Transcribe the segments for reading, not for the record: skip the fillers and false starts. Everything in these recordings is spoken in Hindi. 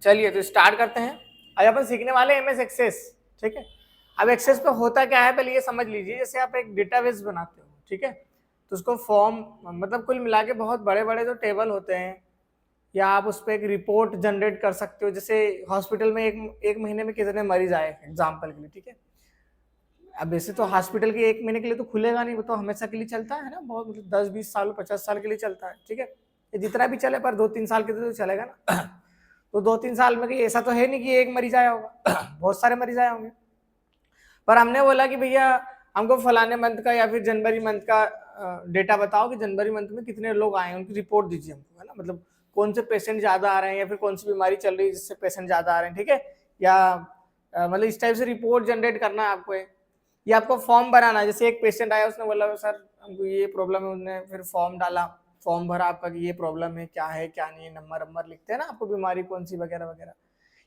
चलिए तो स्टार्ट करते हैं। आज अपन सीखने वाले एमएस एक्सेस। ठीक है, अब एक्सेस पे होता क्या है पहले ये समझ लीजिए। जैसे आप एक डेटाबेस बनाते हो, ठीक है, तो उसको फॉर्म मतलब कुल मिला के बहुत बड़े बड़े जो टेबल होते हैं, या आप उस पर एक रिपोर्ट जनरेट कर सकते हो। जैसे हॉस्पिटल में एक महीने में कितने मरीज आए एग्जाम्पल के लिए, ठीक है। अब वैसे तो हॉस्पिटल के एक महीने के लिए तो खुलेगा नहीं, वो तो हमेशा के लिए चलता है ना, बहुत मतलब 10-20 साल 50 साल के लिए चलता है, ठीक है। ये जितना भी चले पर 2-3 साल के लिए तो चलेगा ना। तो 2-3 साल में ऐसा तो है नहीं कि एक मरीज आया होगा, बहुत सारे मरीज आए होंगे। पर हमने बोला कि भैया हमको फलाने मंथ का या फिर जनवरी मंथ का डेटा बताओ कि जनवरी मंथ में कितने लोग आए, उनकी रिपोर्ट दीजिए हमको, है ना। मतलब कौन से पेशेंट ज्यादा आ रहे हैं या फिर कौन सी बीमारी चल रही है जिससे पेशेंट ज्यादा आ रहे हैं, ठीक है। या मतलब इस टाइप से रिपोर्ट जनरेट करना है आपको। ये आपको फॉर्म बनाना है। जैसे एक पेशेंट आया, उसने बोला सर हमको ये प्रॉब्लम है, उसने फिर फॉर्म डाला, फॉर्म भरा आपका कि ये प्रॉब्लम है, क्या है क्या नहीं है, नंबर लिखते हैं ना आपको, बीमारी कौन सी वगैरह वगैरह।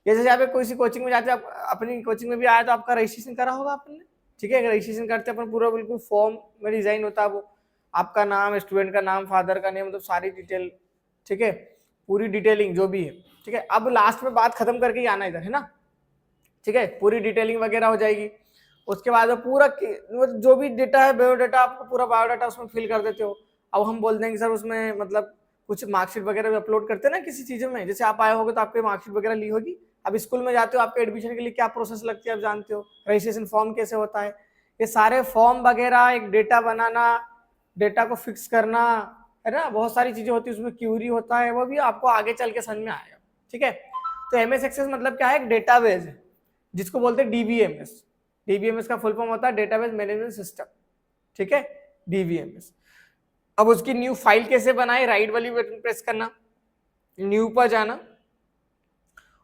ये जैसे आप कोई सी कोचिंग में जाते हो, अपनी कोचिंग में भी आया तो आपका रजिस्ट्रेशन करा होगा आपने, ठीक है। रजिस्ट्रेशन करते अपन पूरा बिल्कुल फॉर्म में डिजाइन होता है, वो आपका नाम, स्टूडेंट का नाम, फादर का नेम, मतलब सारी डिटेल, ठीक है, पूरी डिटेलिंग जो भी है, ठीक है। अब लास्ट में बात खत्म करके ही आना इधर, है ना, ठीक है। पूरी डिटेलिंग वगैरह हो जाएगी। उसके बाद पूरा जो भी डेटा है, बायोडाटा, आपको पूरा बायोडाटा उसमें फिल कर देते हो। अब हम बोल देंगे सर उसमें मतलब कुछ मार्कशीट वगैरह भी अपलोड करते हैं ना किसी चीज़ों में। जैसे आप आए होगे तो आपके मार्कशीट वगैरह ली होगी। अब स्कूल में जाते हो, आपके एडमिशन के लिए क्या प्रोसेस लगती है आप जानते हो, रजिस्ट्रेशन फॉर्म कैसे होता है, ये सारे फॉर्म वगैरह, एक डेटा बनाना, डेटा को फिक्स करना, है ना, बहुत सारी चीजें होती है उसमें, क्यूरी होता है, वो भी आपको आगे चल के समझ में आएगा, ठीक है। तो एमएस एक्सेस मतलब क्या है, एक डेटाबेस है जिसको बोलते हैं डीबीएमएस। डीबीएमएस का फुल फॉर्म होता है डेटाबेस मैनेजमेंट सिस्टम, ठीक है, डीबीएमएस। अब उसकी न्यू फाइल कैसे बनाए, राइट वाली बटन प्रेस करना, न्यू पर जाना,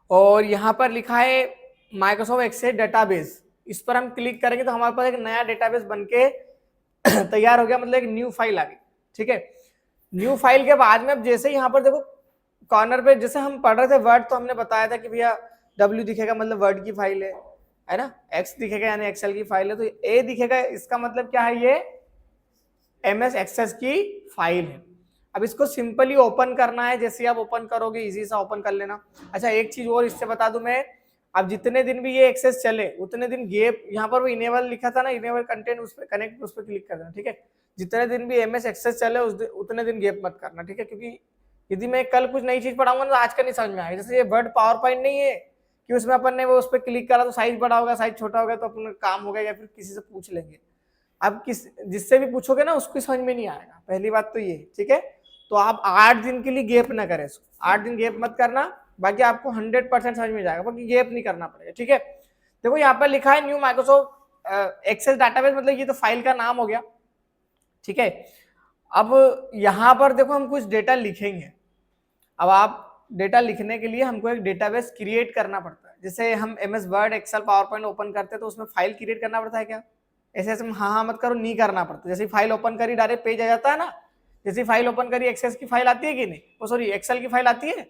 और यहां पर लिखा है माइक्रोसॉफ्ट एक्सेस डेटाबेस। इस पर हम क्लिक करेंगे तो हमारे पास एक नया डेटाबेस बनके तैयार हो गया, मतलब एक न्यू फाइल आ गई, ठीक है। न्यू फाइल के बाद में अब जैसे यहाँ पर देखो कॉर्नर पे, जैसे हम पढ़ रहे थे वर्ड, तो हमने बताया था कि भैया W दिखेगा मतलब वर्ड की फाइल है ना, X दिखेगा यानी एक्सेल की फाइल है, तो A दिखेगा, इसका मतलब क्या है, ये एमएस एक्सेस की फाइल है। अब इसको सिंपली ओपन करना है, जैसे आप ओपन करोगे इजी सा ओपन कर लेना। अच्छा एक चीज और इससे बता दूं मैं, अब जितने दिन भी ये एक्सेस चले उतने दिन गैप, यहाँ पर वो इनेबल लिखा था ना, इनेबल कंटेंट, उस पर कनेक्ट, उस पर क्लिक कर देना, ठीक है। जितने दिन भी एमएस एक्सेस चले उतने दिन गैप मत करना, ठीक है। क्योंकि यदि मैं कल कुछ नई चीज पढ़ाऊंगा तो आज का नहीं समझ में आएगा। जैसे ये वर्ड पावर पॉइंट नहीं है कि उसमें अपन ने वो उस पर क्लिक करा तो साइज बड़ा होगा, साइज छोटा होगा तो अपन काम होगा, या फिर किसी से पूछ लेंगे। अब जिससे भी पूछोगे ना उसको समझ में नहीं आएगा, पहली बात तो ये, ठीक है। तो आप 8 दिन के लिए गैप ना करें, 8 दिन गैप मत करना, बाकी आपको 100% समझ में जाएगा, बाकी गैप नहीं करना पड़ेगा, ठीक है। देखो यहाँ पर लिखा है न्यू माइक्रोसॉफ्ट एक्सेस डाटाबेस, मतलब ये तो फाइल का नाम हो गया, ठीक है। अब यहाँ पर देखो हम कुछ डेटा लिखेंगे। अब आप डेटा लिखने के लिए हमको एक डेटाबेस क्रिएट करना पड़ता है। जैसे हम MS Word, Excel, PowerPoint open करते हैं तो उसमें फाइल क्रिएट करना पड़ता है क्या, ऐसे ऐसे हाँ मत करो, नहीं करना पड़ता। जैसे फाइल ओपन करी डायरेक्ट पेज आ जाता है ना, जैसे फाइल ओपन करी एक्सेस की फाइल आती है कि नहीं, वो सॉरी एक्सेल की फाइल आती है,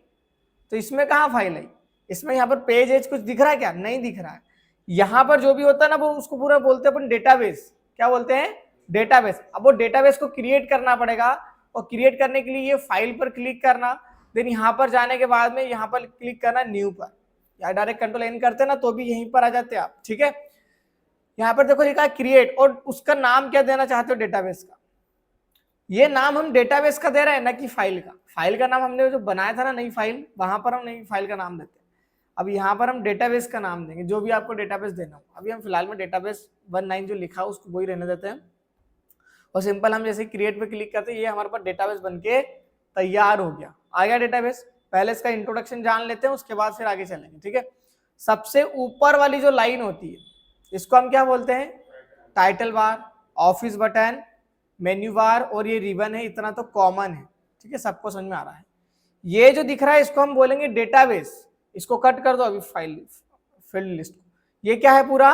तो इसमें कहाँ फाइल है, इसमें यहाँ पर पेज एज कुछ दिख रहा है क्या, नहीं दिख रहा है। यहाँ पर जो भी होता है ना वो उसको पूरा बोलते हैं अपन डेटाबेस, क्या बोलते हैं, डेटाबेस। अब वो डेटाबेस को क्रिएट करना पड़ेगा, और क्रिएट करने के लिए ये फाइल पर क्लिक करना, देन यहाँ पर जाने के बाद में यहाँ पर क्लिक करना न्यू पर, या डायरेक्ट कंट्रोल एन करते ना तो भी यहीं पर आ जाते आप, ठीक है। यहाँ पर देखो लिखा है क्रिएट, और उसका नाम क्या देना चाहते हो डेटाबेस का, ये नाम हम डेटाबेस का दे रहे हैं ना कि फाइल का। फाइल का नाम हमने जो बनाया था ना नई फाइल, वहां पर हम नई फाइल का नाम देते हैं। अब यहाँ पर हम डेटाबेस का नाम देंगे, जो भी आपको डेटाबेस देना हो। अभी हम फिलहाल में डेटाबेस 19 जो लिखा उसको वही रहने देते हैं, और सिंपल हम जैसे क्रिएट पे क्लिक करते हैं ये हमारे पास डेटाबेस बनके तैयार हो गया, आ गया डेटाबेस। पहले इसका इंट्रोडक्शन जान लेते हैं, उसके बाद फिर आगे चलेंगे, ठीक है। सबसे ऊपर वाली जो लाइन होती है इसको हम क्या बोलते हैं, title bar, office button, menu bar, और ये रिबन है, इतना तो कॉमन है, ठीक है, सबको समझ में आ रहा है। ये जो दिख रहा है इसको हम बोलेंगे डेटाबेस। इसको कट कर दो अभी फाइल फील्ड लिस्ट, ये क्या है पूरा,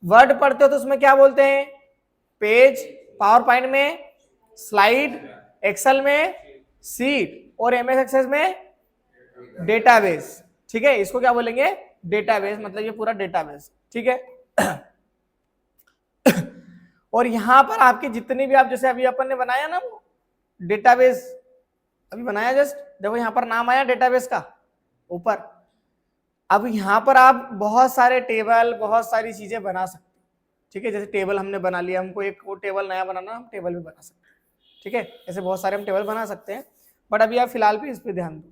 वर्ड पढ़ते हो तो उसमें क्या बोलते हैं, पेज, पावर पॉइंट में स्लाइड, एक्सेल में सीट, और एमएस एक्सेस में डेटाबेस, ठीक है। इसको क्या बोलेंगे, डेटाबेस, मतलब ये पूरा डेटाबेस, ठीक है। और यहां पर आपके जितने भी आप, जैसे अभी अपन ने बनाया ना वो डेटाबेस, अभी बनाया जस्ट, देखो यहाँ पर नाम आया डेटाबेस का, ऊपर। अब यहाँ पर आप बहुत सारे टेबल, बहुत सारी चीजें बना सकते हैं, ठीक है। जैसे टेबल हमने बना लिया, हमको एक वो टेबल नया बनाना, हम टेबल भी बना सकते हैं, ठीक है। ऐसे बहुत सारे हम टेबल बना सकते हैं, बट अभी आप फिलहाल भी इस पर ध्यान दो।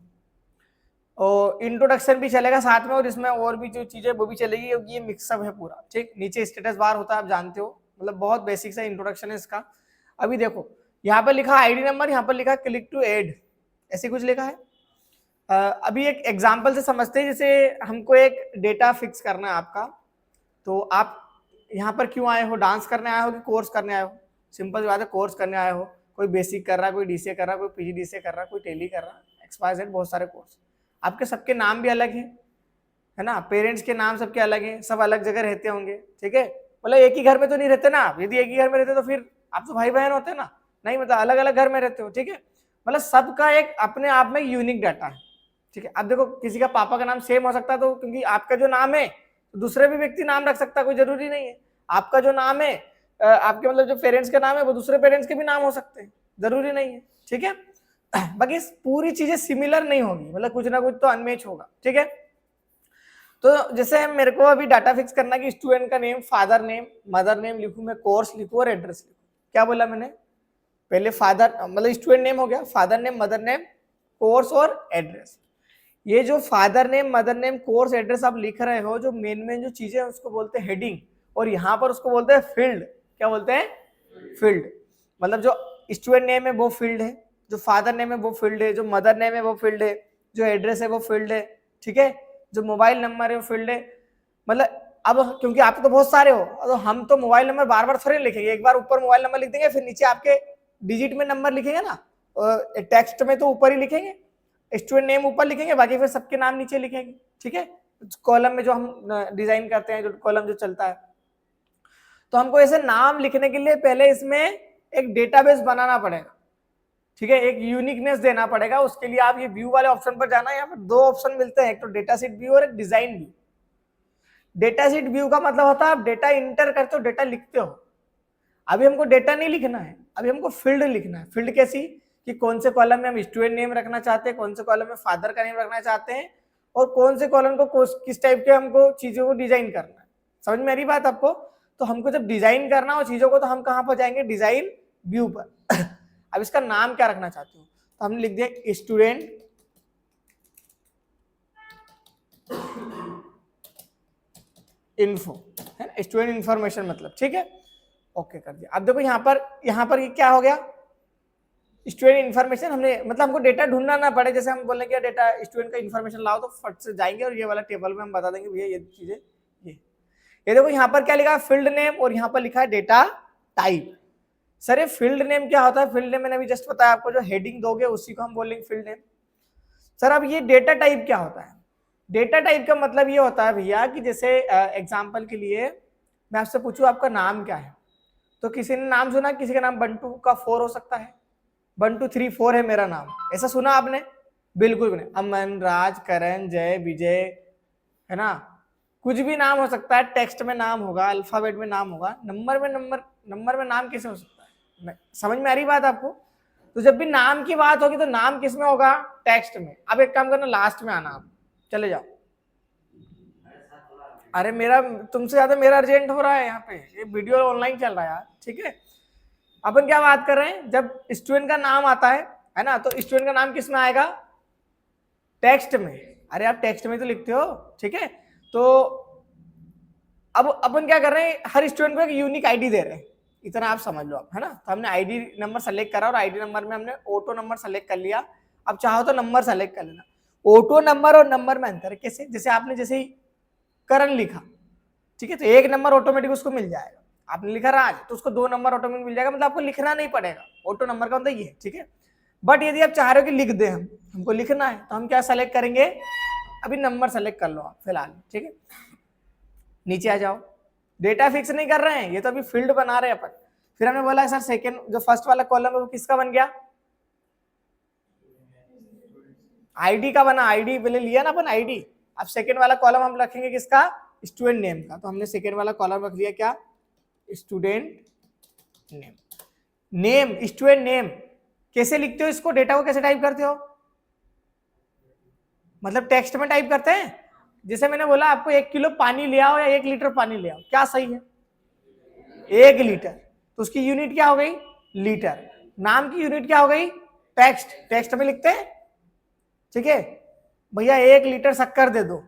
और इंट्रोडक्शन भी चलेगा साथ में, और इसमें और भी जो चीजें वो भी चलेगी, क्योंकि ये मिक्सअप है पूरा, ठीक। नीचे स्टेटस बार होता है, आप जानते हो, मतलब बहुत बेसिक सा इंट्रोडक्शन है इसका। अभी देखो यहाँ पर लिखा आईडी नंबर, यहाँ पर लिखा क्लिक टू ऐड, ऐसे कुछ लिखा है। अभी एक एग्जांपल से समझते हैं। जैसे हमको एक डेटा फिक्स करना है आपका, तो आप यहाँ पर क्यों आए हो? डांस करने आए हो कि कोर्स करने आए हो? सिंपल बात है, कोर्स करने आए हो। कोई बेसिक कर रहा है, कोई डीसीए कर रहा है, कोई पीजीडीसीए कर रहा है, कोई टेली कर रहा है, XYZ बहुत सारे कोर्स। आपके सबके नाम भी अलग है ना, पेरेंट्स के नाम सबके अलग हैं, सब अलग जगह रहते होंगे, ठीक है। मतलब एक ही घर में तो नहीं रहते ना आप, यदि एक ही घर में रहते तो फिर आप तो भाई बहन होते ना, नहीं, मतलब अलग अलग घर में रहते हो, ठीक है। मतलब सबका एक अपने आप में यूनिक डाटा है, ठीक है। अब देखो किसी का पापा का नाम सेम हो सकता है, तो क्योंकि आपका जो नाम है तो दूसरे भी व्यक्ति नाम रख सकता है, कोई जरूरी नहीं है। आपका जो नाम है, आपके मतलब जो पेरेंट्स का नाम है वो दूसरे पेरेंट्स के भी नाम हो सकते हैं, जरूरी नहीं है, ठीक है। बाकी पूरी चीजें सिमिलर नहीं होगी, मतलब कुछ ना कुछ तो अनमैच होगा, ठीक है। तो जैसे मेरे को अभी डाटा फिक्स करना कि स्टूडेंट का name, father name, mother name लिखूं, मैं कोर्स लिखूं और एड्रेस लिखूं। क्या बोला मैंने? पहले फादर मतलब स्टूडेंट नेम हो गया, father name, mother name, course और एड्रेस। ये जो father name, mother name, course, address आप लिख रहे हो, जो मेन जो चीजें हैं उसको बोलते हैं हेडिंग, और यहाँ पर उसको बोलते हैं फील्ड। क्या बोलते हैं? फील्ड। मतलब जो स्टूडेंट नेम है वो फील्ड है, जो फादर नेम है वो फील्ड है, जो मदर नेम है वो फील्ड है, जो एड्रेस है वो फील्ड है, ठीक है, जो मोबाइल नंबर है वो फील्ड है। मतलब अब क्योंकि आप तो बहुत सारे हो, तो हम तो मोबाइल नंबर बार बार थोड़ी लिखेंगे, एक बार ऊपर मोबाइल नंबर लिख देंगे, फिर नीचे आपके डिजिट में नंबर लिखेंगे ना, टेक्स्ट में तो ऊपर ही लिखेंगे, स्टूडेंट नेम ऊपर लिखेंगे, बाकी फिर सबके नाम नीचे लिखेंगे, ठीक है। कॉलम में जो हम डिजाइन करते हैं, जो कॉलम जो चलता है, तो हमको ऐसे नाम लिखने के लिए पहले इसमें एक डेटाबेस बनाना पड़ेगा, ठीक है, एक यूनिकनेस देना पड़ेगा। उसके लिए आप ये व्यू वाले ऑप्शन पर जाना है, यहाँ पर दो ऑप्शन मिलते हैं, एक तो डेटा सीट व्यू और एक design view. Data seat view का मतलब होता है आप डेटा इंटर करते हो, डेटा लिखते हो। अभी हमको डेटा नहीं लिखना है, अभी हमको फील्ड लिखना है। फील्ड कैसी? कि कौन से कॉलम में हम स्टूडेंट नेम रखना चाहते हैं, कौन से कॉलम में फादर का नेम रखना चाहते हैं, और कौन से कॉलम को किस टाइप के हमको चीजों को डिजाइन करना है। समझ में आ रही बात आपको? तो हमको जब डिजाइन करना हो चीजों को, तो हम कहाँ पर जाएंगे? डिजाइन व्यू पर। अब इसका नाम क्या रखना चाहते हो, तो हमने लिख दिया स्टूडेंट इन्फो, है ना, स्टूडेंट इन्फॉर्मेशन मतलब, ठीक है, ओके कर दिया। अब देखो यहाँ पर ये क्या हो गया? Student information. हमने मतलब हमको डेटा ढूंढना ना पड़े, जैसे हम बोलेंगे डेटा स्टूडेंट का इन्फॉर्मेशन लाओ, तो फट से जाएंगे और ये वाला टेबल में हम बता देंगे भैया ये चीजें ये देखो यहाँ पर क्या लिखा है? फील्ड नेम, और यहाँ पर लिखा है डेटा टाइप। सर ये फील्ड नेम क्या होता है? फील्ड नेम मैंने अभी जस्ट बताया आपको, जो हेडिंग दोगे उसी को हम बोलेंगे फील्ड नेम। सर अब ये डेटा टाइप क्या होता है? डेटा टाइप का मतलब ये होता है भैया कि जैसे एग्जांपल के लिए मैं आपसे पूछूं आपका नाम क्या है, तो किसी ने नाम सुना, किसी का नाम बंटू का 4 हो सकता है, 1 2 3 4 है मेरा नाम, ऐसा सुना आपने? बिल्कुल भी नहीं। अमन, राज, करण, जय, विजय, है ना, कुछ भी नाम हो सकता है, टेक्स्ट में नाम होगा, अल्फाबेट में नाम होगा, नंबर में नाम कैसे हो सकता है? समझ में आ रही बात आपको? तो जब भी नाम की बात होगी तो नाम किस में होगा? टेक्स्ट में। अब एक काम करना, लास्ट में आना, आप चले जाओ। अरे मेरा तुमसे ज्यादा मेरा अर्जेंट हो रहा है यहाँ पे, ये वीडियो ऑनलाइन चल रहा है यार, ठीक है। अपन क्या बात कर रहे हैं? जब स्टूडेंट का नाम आता है ना, तो स्टूडेंट का नाम किस में आएगा? टेक्स्ट में। अरे आप टेक्स्ट में तो लिखते हो, ठीक है। तो अब अपन क्या कर रहे हैं? हर स्टूडेंट को एक यूनिक आईडी दे रहे हैं, इतना आप समझ लो आप, है ना। तो हमने आईडी नंबर सेलेक्ट करा, और आईडी नंबर में हमने ऑटो नंबर सेलेक्ट कर लिया। अब चाहो तो नंबर सेलेक्ट कर लेना। ऑटो नंबर और नंबर में अंतर कैसे? जैसे आपने जैसे ही करण लिखा, ठीक है, तो एक नंबर ऑटोमेटिक उसको मिल जाएगा। आपने लिखा राज, तो उसको 2 नंबर ऑटोमेटिक मिल जाएगा, मतलब आपको लिखना नहीं पड़ेगा। ऑटो नंबर का मतलब ये है, ठीक है। बट यदि आप चाह रहे हो कि लिख दे, हमको लिखना है, तो हम क्या सेलेक्ट करेंगे? अभी नंबर सेलेक्ट कर लो आप फिलहाल, ठीक है। नीचे आ जाओ। डेटा फिक्स नहीं कर रहे हैं, ये तो अभी फील्ड बना रहे हैं अपन। फिर हमने बोला सर सेकंड जो फर्स्ट वाला कॉलम है वो किसका बन गया? आईडी का बना, आईडी पहले लिया ना अपन आईडी। अब सेकंड वाला कॉलम हम रखेंगे किसका? स्टूडेंट नेम का। तो हमने सेकंड वाला कॉलम रख दिया क्या? Student name. Name, student name कैसे लिखते हो इसको? डेटा को कैसे टाइप करते हो? मतलब टेक्स्ट में टाइप करते हैं। जैसे मैंने बोला आपको 1 किलो पानी ले आओ या 1 लीटर पानी ले आओ, क्या सही है? 1 लीटर, तो उसकी यूनिट क्या हो गई? लीटर। नाम की यूनिट क्या हो गई? टेक्स्ट। टेक्स्ट में लिखते हैं, ठीक है। भैया 1 लीटर शक्कर दे दो,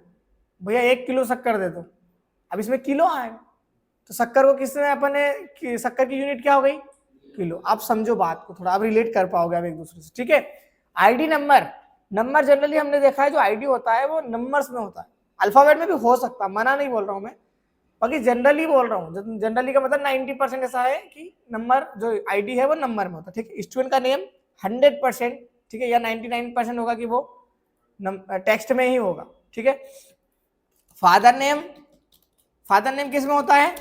भैया 1 किलो शक्कर दे दो, अब इसमें किलो आएगा, तो शक्कर को किसने अपने शक्कर की यूनिट क्या हो गई? किलो। आप समझो बात को थोड़ा, आप रिलेट कर पाओगे आप एक दूसरे से, ठीक है। आईडी नंबर, नंबर जनरली हमने देखा है जो आईडी होता है वो नंबर्स में होता है, अल्फाबेट में भी हो सकता है, मना नहीं बोल रहा हूं मैं, बाकी जनरली बोल रहा हूँ। जनरली का मतलब 90% ऐसा है कि नंबर जो आईडी है वो नंबर में होता है, ठीक है। स्टूडेंट का नेम 100%, ठीक है, या 99% होगा कि वो टेक्स्ट में ही होगा, ठीक है। फादर नेम, फादर नेम किस में होता है?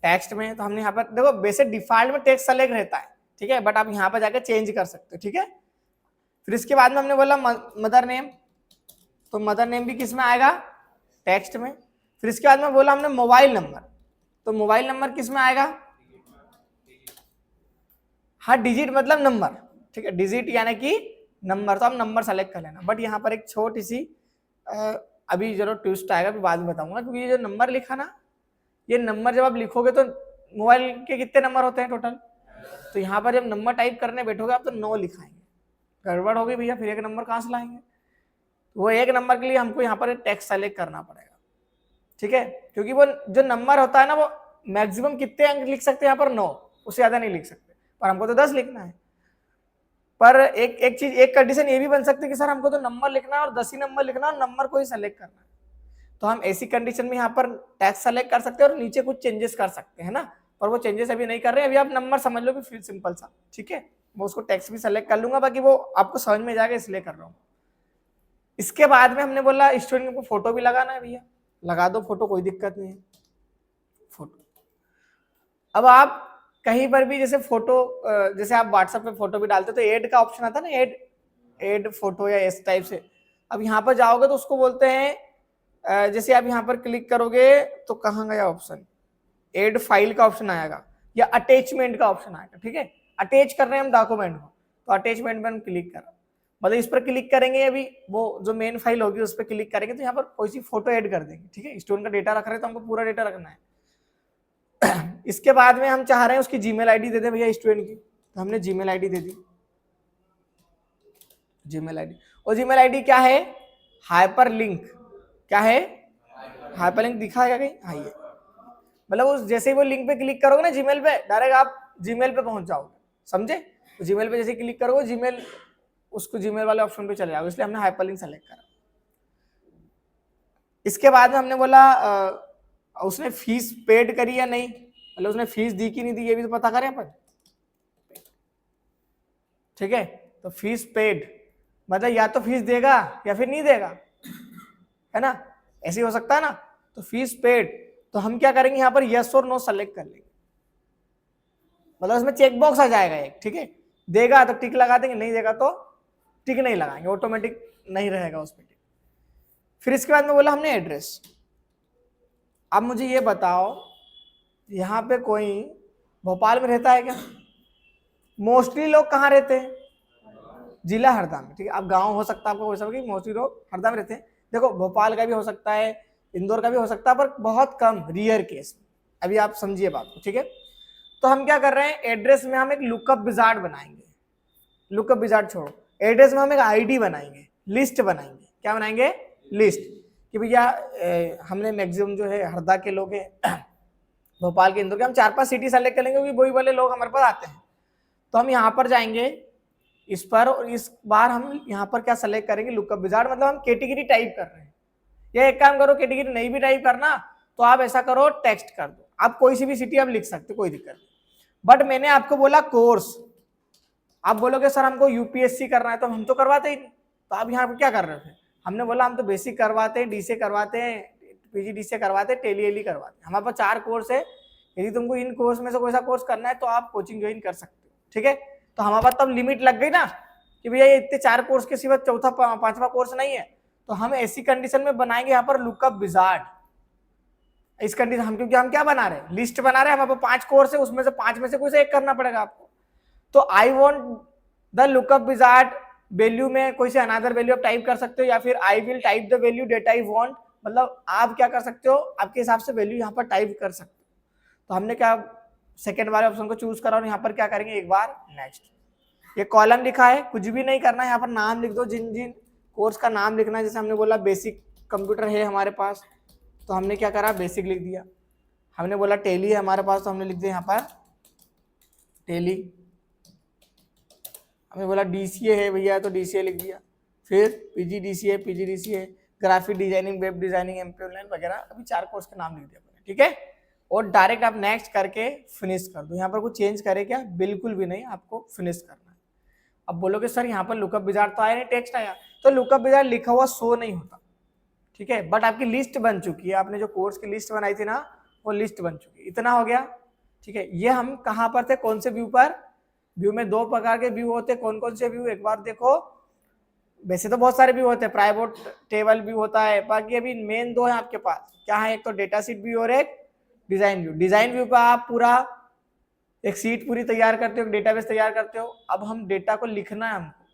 टेक्स्ट में। तो हमने यहाँ पर देखो बेसिक डिफॉल्ट में टेक्स्ट सेलेक्ट रहता है, ठीक है, बट आप यहाँ पर जाके चेंज कर सकते हो, ठीक है। फिर इसके बाद में हमने बोला मदर नेम, तो मदर नेम भी किस में आएगा? टेक्स्ट में। फिर इसके बाद में बोला हमने मोबाइल नंबर, तो मोबाइल नंबर किस में आएगा? हाँ, डिजिट मतलब नंबर, ठीक है, डिजिट यानी कि नंबर, तो आप नंबर सेलेक्ट कर लेना। बट यहाँ पर एक छोटी सी अभी जरूर ट्विस्ट आएगा, फिर बाद में बताऊंगा, क्योंकि ये जो नंबर लिखा ना, ये नंबर जब आप लिखोगे तो मोबाइल के कितने नंबर होते हैं टोटल? तो यहाँ पर जब नंबर टाइप करने बैठोगे आप तो 9 लिखाएंगे, गड़बड़ होगी भैया, फिर एक नंबर कहाँ से लाएंगे? वो एक नंबर के लिए हमको यहाँ पर टेक्स्ट सेलेक्ट करना पड़ेगा, ठीक है, क्योंकि वो जो नंबर होता है ना वो मैक्सिमम कितने अंक लिख सकते हैं यहाँ पर? 9, उससे ज्यादा नहीं लिख सकते, पर हमको तो 10 लिखना है। पर एक चीज, एक कंडीशन ये भी बन सकती है कि सर हमको तो नंबर लिखना है और 10 ही नंबर लिखना और नंबर को ही सेलेक्ट करना है, तो हम ऐसी कंडीशन में यहाँ पर टेक्स्ट सेलेक्ट कर सकते हैं और नीचे कुछ चेंजेस कर सकते हैं ना, पर वो चेंजेस अभी नहीं कर रहे हैं, अभी आप नंबर समझ लो कि सिंपल सा, ठीक है। मैं उसको टेक्स्ट भी सेलेक्ट कर लूंगा, बाकी वो आपको समझ में जाएगा इसलिए कर रहा हूँ। इसके बाद में हमने बोला स्टूडेंट को फोटो भी लगाना है, भैया लगा दो फोटो, कोई दिक्कत नहीं है, फोटो। अब आप कहीं पर भी जैसे फोटो, जैसे आप व्हाट्सएप पे फोटो भी डालते हो तो ऐड का ऑप्शन आता है ना, ऐड फोटो या इस टाइप से। अब यहाँ पर जाओगे तो उसको बोलते हैं, जैसे आप यहाँ पर क्लिक करोगे तो कहाँ गया ऑप्शन? ऐड फाइल का ऑप्शन आएगा या अटैचमेंट का ऑप्शन आएगा, ठीक है। अटैच कर रहे हैं हम डॉक्यूमेंट को, तो अटैचमेंट में हम क्लिक कर, मतलब इस पर क्लिक करेंगे, अभी वो जो मेन फाइल होगी उस पर क्लिक करेंगे तो यहाँ पर कोई सी फोटो ऐड कर देंगे, ठीक है। स्टूडेंट का डेटा रख रहे हैं तो हमको पूरा डेटा रखना है। इसके बाद में हम चाह रहे हैं उसकी जीमेल आईडी दे दे भैया स्टूडेंट की, तो हमने जीमेल आईडी दे दी, जीमेल आईडी। और जीमेल आईडी क्या है? Hyper link. क्या है? हाइपर लिंक दिखाएगा कहीं? हाँ, ये मतलब उस जैसे ही वो लिंक पे क्लिक करोगे ना जीमेल पे, डायरेक्ट आप जीमेल पे पहुंच जाओगे, समझे? तो जीमेल पे जैसे क्लिक करोगे जीमेल, उसको जीमेल वाले ऑप्शन पे चले जाओगे, इसलिए हमने हाइपर लिंक सेलेक्ट करा। इसके बाद में हमने बोला उसने फीस पेड करी या नहीं, मतलब उसने फीस दी कि नहीं दी, ये भी तो पता करें अपन, ठीक है। तो फीस पेड मतलब या तो फीस देगा या फिर नहीं देगा, है ना, ऐसे हो सकता है ना। तो फीस पेड, तो हम क्या करेंगे यहाँ पर यस और नो सेलेक्ट कर लेंगे, मतलब उसमें चेक बॉक्स आ जाएगा एक, ठीक है। देगा तो टिक लगा देंगे, नहीं देगा तो टिक नहीं लगाएंगे, ऑटोमेटिक नहीं रहेगा उसमें टिक। फिर इसके बाद में बोला हमने एड्रेस। अब मुझे ये बताओ यहाँ पे कोई भोपाल में रहता है क्या? मोस्टली लोग कहाँ रहते हैं? जिला हरदा में, ठीक है। अब गांव हो सकता है आपको कोई सब, मोस्टली लोग हरदा में रहते हैं। देखो भोपाल का भी हो सकता है, इंदौर का भी हो सकता है, पर बहुत कम, रियर केस। अभी आप समझिए बात को, ठीक है। तो हम क्या कर रहे हैं, एड्रेस में हम एक लुकअप विजार्ड बनाएंगे, लुकअप विजार्ड छोड़ो, एड्रेस में हम एक आईडी बनाएंगे, लिस्ट बनाएंगे। क्या बनाएंगे? लिस्ट, कि भैया हमने मैक्सिमम जो है हरदा के लोग हैं, भोपाल के, इंदौर के, हम 4-5 सिटी सेलेक्ट करेंगे क्योंकि वही वाले लोग हमारे पास आते हैं। तो हम यहाँ पर जाएंगे इस पर, और इस बार हम यहाँ पर क्या सेलेक्ट करेंगे? लुकअप विजार्ड, मतलब हम कैटेगरी टाइप कर रहे हैं। या एक काम करो, कैटेगरी नहीं भी टाइप करना तो आप ऐसा करो, टेक्स्ट कर दो, आप कोई सी भी सिटी आप लिख सकते हो, कोई दिक्कत नहीं। बट मैंने आपको बोला कोर्स, आप बोलोगे सर हमको यूपीएससी करना है, तो हम तो करवाते ही नहीं, तो आप यहाँ पर क्या कर रहे थे? हमने बोला हम तो बेसिक करवाते हैं, डीसी करवाते हैं, पीजीडीसी करवाते हैं, टेली करवाते हैं। हमारे पास 4 कोर्स है, यदि तुमको इन कोर्स में से कोई सा कोर्स करना है तो आप कोचिंग ज्वाइन कर सकते हो, ठीक है। तो हमारे पास तब लिमिट लग गई ना कि भैया ये इतने 4 कोर्स के सिवा चौथा 5वां कोर्स नहीं है, तो हम ऐसी कंडीशन में बनाएंगे यहाँ पर लुकअप विजार्ड। इस कंडीशन हम, क्योंकि हम क्या बना रहे हैं? लिस्ट बना रहे हैं, हमारे पास 5 कोर्स है, उसमें से 5 में से कोई से एक करना पड़ेगा आपको। तो I want the lookup wizard value में कोई से अनदर वैल्यू आप टाइप कर सकते हो, या फिर I will type the value that I want, मतलब आप क्या कर सकते हो, आपके हिसाब से वैल्यू यहाँ पर टाइप कर सकते हो। तो हमने क्या सेकंड वाले ऑप्शन को चूज करा और यहाँ पर क्या करेंगे, एक बार नेक्स्ट। ये कॉलम लिखा है, कुछ भी नहीं करना है, यहाँ पर नाम लिख दो, जिन जिन कोर्स का नाम लिखना है। जैसे हमने बोला बेसिक कंप्यूटर है हमारे पास, तो हमने क्या करा, बेसिक लिख दिया। हमने बोला टेली है हमारे पास, तो हमने लिख दिया यहाँ पर टेली। हमने बोला डीसीए है भैया, तो डीसीए लिख दिया। फिर PGDCA, PGDCA, graphic designing, web designing, MP online वगैरह, अभी 4 कोर्स के नाम लिख दिया, ठीक है। और डायरेक्ट आप नेक्स्ट करके फिनिश कर दो। यहाँ पर कुछ चेंज करे क्या, बिल्कुल भी नहीं, आपको फिनिश करना है। अब बोलोगे सर यहाँ पर लुकअप विजार्ड तो आया नहीं, टेक्स्ट आया, तो लुकअप विजार्ड लिखा हुआ शो नहीं होता, ठीक है, बट आपकी लिस्ट बन चुकी है। आपने जो कोर्स की लिस्ट बनाई थी ना, वो लिस्ट बन चुकी है। इतना हो गया, ठीक है। ये हम कहाँ पर थे, कौन से व्यू पर, व्यू में 2 प्रकार के व्यू होते हैं। कौन कौन से व्यू, एक बार देखो, वैसे तो बहुत सारे व्यू होते हैं, प्राइवेट टेबल व्यू होता है, बाकी अभी मेन 2 है आपके पास। क्या है, एक तो डेटा शीट व्यू और एक डिजाइन व्यू। डिजाइन व्यू पर आप पूरा एक सीट पूरी तैयार करते हो, डेटाबेस तैयार करते हो। अब हम डेटा को लिखना है हमको,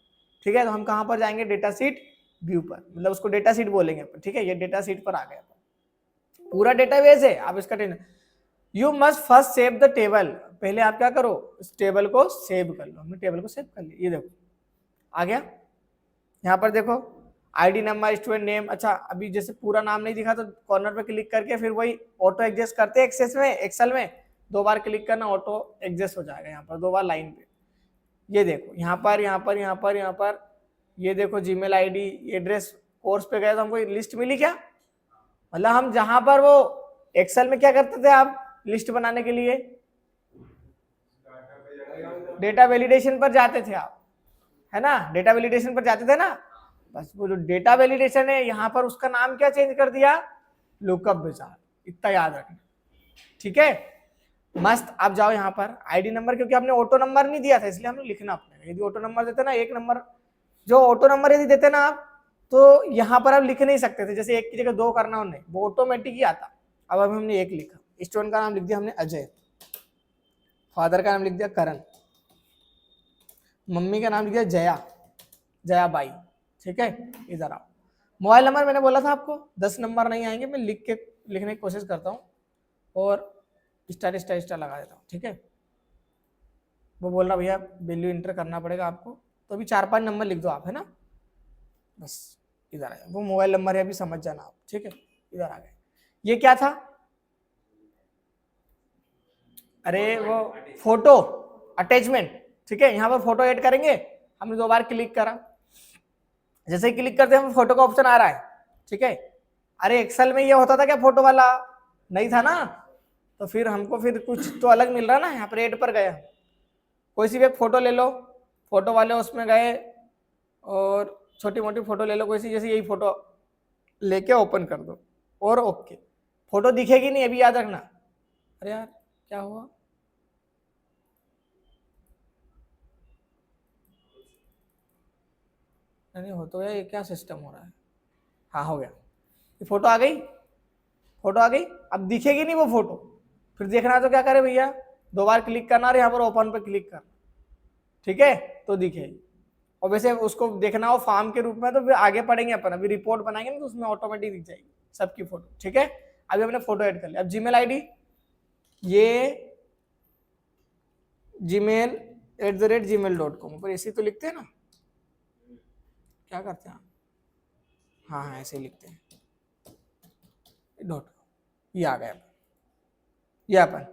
ठीक है, तो हम कहाँ पर जाएंगे, डेटा शीट व्यू पर, मतलब उसको डेटा शीट बोलेंगे, ठीक है। ये डेटा शीट पर आ गया, पूरा डेटाबेस है। आप इसका you must first save the table, पहले आप क्या करो, इस टेबल को सेव कर लो। हमने टेबल को सेव कर लिया, ये देखो आ गया। यहाँ पर देखो आईडी नंबर, स्टूडेंट नेम। अच्छा, अभी जैसे पूरा नाम नहीं दिखा तो कॉर्नर पे क्लिक करके फिर वही ऑटो एडजस्ट करते हैं एक्सेस में, एक्सेल में 2 बार क्लिक करना, ऑटो एडजस्ट हो जाएगा। यहाँ पर 2 बार लाइन पे, ये देखो यहाँ पर, यहाँ पर, यहाँ पर, यहाँ पर, ये देखो जीमेल आईडी, एड्रेस। कोर्स पे गए तो हमको लिस्ट मिली क्या, मतलब हम जहां पर वो एक्सेल में क्या करते थे, आप लिस्ट बनाने के लिए डेटा वैलिडेशन पर जाते थे आप, है ना, डेटा वैलिडेशन पर जाते थे ना। बस वो जो डेटा वैलिडेशन है यहाँ पर, उसका नाम क्या चेंज कर दिया, लुकअप विजार्ड, इतना याद रखना, ठीक है। मस्त। आप जाओ यहाँ पर आईडी नंबर, क्योंकि हमने ऑटो नंबर नहीं दिया था इसलिए हमें लिखना पड़ेगा। यदि ऑटो नंबर देते ना, एक नंबर जो ऑटो नंबर यदि देते ना आप, तो यहाँ पर आप लिख नहीं सकते थे, जैसे 1 की जगह 2 करना, उन्हें वो ऑटोमेटिक ही आता। अब हमने 1 लिखा, स्टूडेंट का नाम लिख दिया हमने अजय, फादर का नाम लिख दिया करण, मम्मी का नाम लिख दिया जया, जया बाई, ठीक है। इधर आओ, मोबाइल नंबर मैंने बोला था आपको 10 नंबर नहीं आएंगे, मैं लिखने की कोशिश करता हूँ और स्टार स्टार स्टार लगा देता हूँ, ठीक है। वो बोल रहा भैया वैल्यू इंटर करना पड़ेगा आपको, तो अभी 4-5 नंबर लिख दो आप, है ना, बस इधर आए। वो मोबाइल नंबर है, अभी समझ जाना आप, ठीक है। इधर आ गए। ये क्या था, अरे वो फोटो अटैचमेंट, ठीक है। यहाँ पर फोटो ऐड करेंगे, हमने 2 बार क्लिक करा, जैसे ही क्लिक करते हैं फोटो का ऑप्शन आ रहा है, ठीक है। अरे एक्सेल में ये होता था क्या, फोटो वाला नहीं था ना, तो फिर हमको फिर कुछ तो अलग मिल रहा ना। यहाँ पर ऐड पर गया, कोई सी भी एक फोटो ले लो, फोटो वाले उसमें गए और छोटी मोटी फोटो ले लो कोई सी, जैसे यही फोटो लेके ओपन कर दो और ओके, फोटो दिखेगी नहीं, अभी याद रखना। अरे यार क्या हुआ, नहीं हो तो गया, ये क्या सिस्टम हो रहा है। हाँ हो गया, ये फोटो आ गई, फोटो आ गई। अब दिखेगी नहीं वो फोटो, फिर देखना है तो क्या करे भैया, 2 बार क्लिक करना और यहाँ पर ओपन पे क्लिक करना, ठीक है, तो दिखेगी। और वैसे उसको देखना हो फॉर्म के रूप में, तो फिर आगे पढ़ेंगे अपन, अभी रिपोर्ट बनाएंगे ना, तो उसमें ऑटोमेटिक दिख जाएगी सबकी फोटो, ठीक है। अभी हमने फोटो ऐड कर लिया। अब जीमेल आईडी, ये gmail@gmail.com, पर ऐसे तो लिखते हैं ना, क्या करते हैं, हाँ हाँ ऐसे लिखते हैं, डॉट, ये आ गया, ये अपन,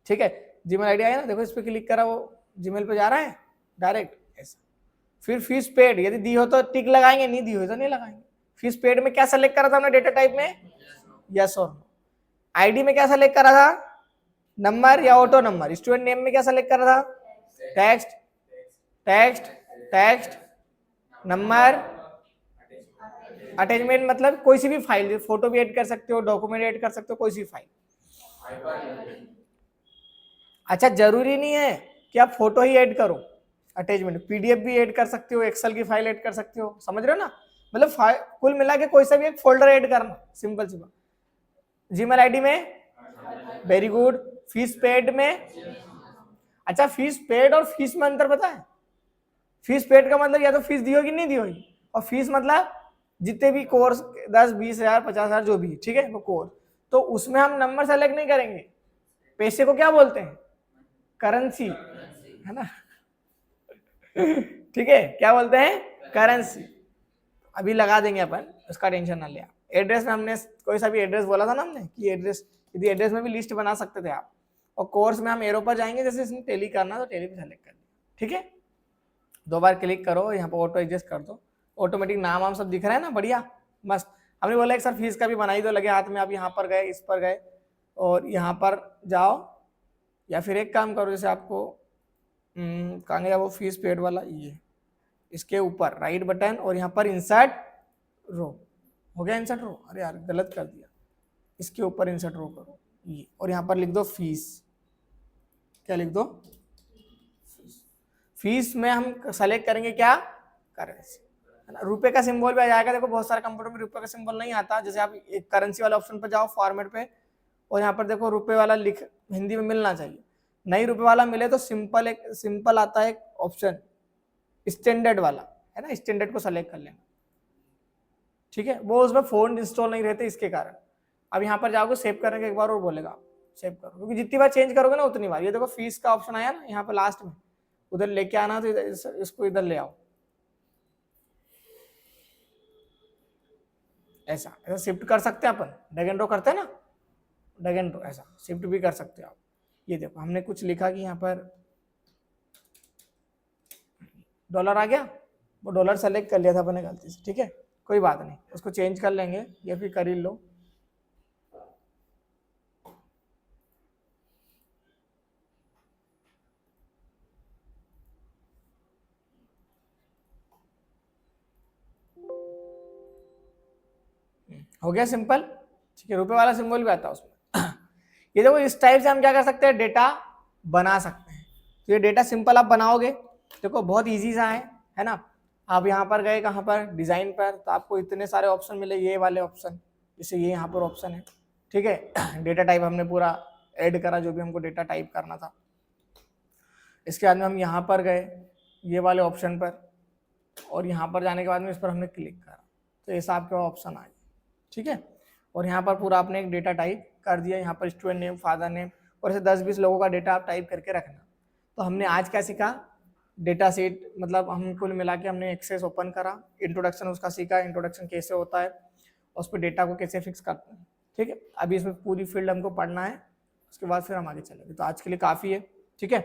ठीक है। जीमेल आईडी आया ना, देखो इस पर क्लिक करा, वो जीमेल पे जा रहा है डायरेक्ट ऐसा। फिर फीस पेड, यदि दी हो तो टिक लगाएंगे, नहीं दी हो तो नहीं लगाएंगे। फीस पेड में क्या सेलेक्ट करा था हमने, डेटा टाइप में यस और नो। आईडी में क्या सेलेक्ट करा था, नंबर या ऑटो नंबर। स्टूडेंट नेम में क्या सेलेक्ट करा था, text text text number. Attachment मतलब कोई सी भी फाइल, फोटो भी ऐड कर सकते हो, डॉक्यूमेंट ऐड कर सकते हो, कोई सी फाइल। अच्छा जरूरी नहीं है कि आप फोटो ही ऐड करो, अटैचमेंट पीडीएफ भी ऐड कर सकते हो, एक्सेल की फाइल ऐड कर सकते हो, समझ रहे हो ना, मतलब कुल मिला के कोई सा भी एक फोल्डर ऐड करना, सिंपल सी बात। जीमेल आईडी में, वेरी गुड। फीस पेड में, अच्छा फीस पेड और फीस में अंतर पता है, फीस पेड का मतलब या तो फीस दी होगी नहीं दी होगी, और फीस मतलब जितने भी कोर्स 10, 20,000, 50,000 जो भी, ठीक है, वो कोर्स, तो उसमें हम नंबर सेलेक्ट नहीं करेंगे, पैसे को क्या बोलते हैं, करेंसी, है ना। ठीक है, क्या बोलते हैं, करेंसी। अभी लगा देंगे अपन, उसका टेंशन ना ले आप। एड्रेस में हमने कोई सा भी एड्रेस बोला था ना हमने कि एड्रेस, यदि एड्रेस में भी लिस्ट बना सकते थे आप। और कोर्स में हम एरो पर जाएंगे, जैसे इसमें टेली करना तो टेली पे सेलेक्ट कर दिया, ठीक है। 2 बार क्लिक करो, यहाँ पर ऑटो एडजस्ट कर दो, ऑटोमेटिक नाम वाम सब दिख रहा है ना, बढ़िया मस्त। हमने बोला एक सर फीस का भी बनाई दो, लगे हाथ में, आप यहाँ पर गए, इस पर गए और यहाँ पर जाओ, या फिर एक काम करो, जैसे आपको कहाँ गया वो फीस पेड वाला, ये इसके ऊपर राइट बटन और यहाँ पर इंसर्ट रो, हो गया इंसर्ट रो, अरे यार गलत कर दिया, इसके ऊपर इंसर्ट रो करो ये, और यहाँ पर लिख दो फीस, क्या लिख दो, फीस में हम सेलेक्ट करेंगे क्या, करेंसी, है ना। रुपए का सिंबल भी आ जाएगा, देखो बहुत सारे कंप्यूटर में रुपए का सिंबल नहीं आता, जैसे आप एक करेंसी वाले ऑप्शन पर जाओ फॉर्मेट पे, और यहाँ पर देखो रुपए वाला लिख हिंदी में मिलना चाहिए, नहीं रुपए वाला मिले तो सिंपल, एक सिंपल आता है एक ऑप्शन स्टैंडर्ड वाला, है ना, स्टैंडर्ड को सेलेक्ट कर लेना, ठीक है। वो उसमें फोन इंस्टॉल नहीं रहते इसके कारण। अब यहाँ पर जाओगे सेव करने के एक बार और बोलेगा सेव करो, क्योंकि जितनी बार चेंज करोगे ना उतनी बार, ये देखो फीस का ऑप्शन आया ना यहाँ पर लास्ट में, उधर लेके आना, तो इसको इधर ले आओ, ऐसा ऐसा शिफ्ट कर सकते हैं अपन, ड्रैग एंड ड्रॉप करते हैं ना, ड्रैग एंड ड्रॉप ऐसा शिफ्ट भी कर सकते हो आप। ये देखो हमने कुछ लिखा कि यहाँ पर डॉलर आ गया, वो डॉलर सेलेक्ट कर लिया था अपने गलती से, ठीक है, कोई बात नहीं, उसको चेंज कर लेंगे, या फिर कर ही लो। हो गया सिंपल, ठीक है, रुपए वाला सिंबल भी आता है उसमें। ये देखो इस टाइप से हम क्या कर सकते हैं, डेटा बना सकते हैं। तो ये डेटा सिंपल आप बनाओगे, देखो बहुत इजी सा है ना। आप यहाँ पर गए कहाँ पर, डिजाइन पर, तो आपको इतने सारे ऑप्शन मिले, ये वाले ऑप्शन, जैसे ये यहाँ पर ऑप्शन है, ठीक है। डेटा टाइप हमने पूरा ऐड करा, जो भी हमको डेटा टाइप करना था। इसके बाद में हम यहाँ पर गए ये वाले ऑप्शन पर, और यहाँ पर जाने के बाद में इस पर हमने क्लिक करा, तो ऐसा आपके पास ऑप्शन आ गया, ठीक है। और यहाँ पर पूरा आपने एक डेटा टाइप कर दिया, यहाँ पर स्टूडेंट नेम, फादर नेम, और ऐसे 10-20 लोगों का डेटा आप टाइप करके रखना। तो हमने आज क्या सीखा, डेटा सेट, मतलब हम कुल मिला के हमने एक्सेस ओपन करा, इंट्रोडक्शन उसका सीखा, इंट्रोडक्शन कैसे होता है, और उस पर डेटा को कैसे फिक्स करते हैं, ठीक है। अभी इसमें पूरी फील्ड हमको पढ़ना है, उसके बाद फिर हम आगे चलेंगे। तो आज के लिए काफ़ी है, ठीक है।